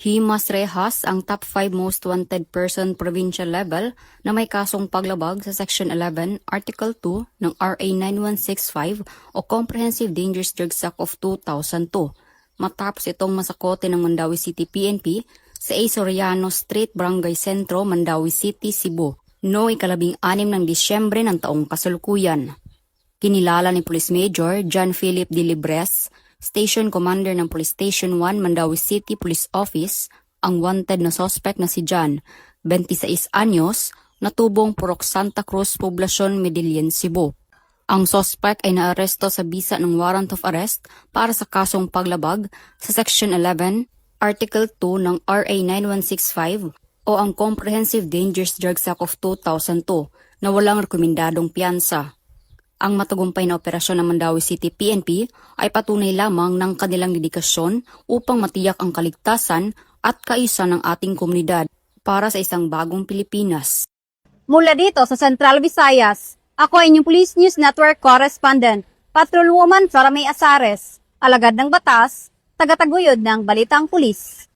Himas rehas ang top 5 most wanted person provincial level na may kasong paglabag sa Section 11, Article 2 ng RA 9165 o Comprehensive Dangerous Drugs Act of 2002. Matapos itong masakote ng Mandawi City PNP sa A. Soriano Street, Barangay Sentro, Mandawi City, Cebu, noong 6 ng Disyembre ng taong kasalukuyan. Kinilala ni Police Major John Philip D. Libres, Station Commander ng Police Station 1, Mandawi City Police Office, ang wanted na suspect na si John, 26 anyos, natubong Purok Santa Cruz, Poblacion, Medellin, Cebu. Ang suspect ay naaresto sa bisa ng warrant of arrest para sa kasong paglabag sa Section 11, Article 2 ng RA 9165 o ang Comprehensive Dangerous Drugs Act of 2002 na walang rekomendadong piyansa. Ang matagumpay na operasyon ng Mandawi City PNP ay patunay lamang ng kanilang dedikasyon upang matiyak ang kaligtasan at kaisa ng ating komunidad para sa isang bagong Pilipinas. Mula dito sa Central Visayas, ako ay inyong Police News Network Correspondent, Patrolwoman Flora May Azares, alagad ng batas, tagataguyod ng Balitang Pulis.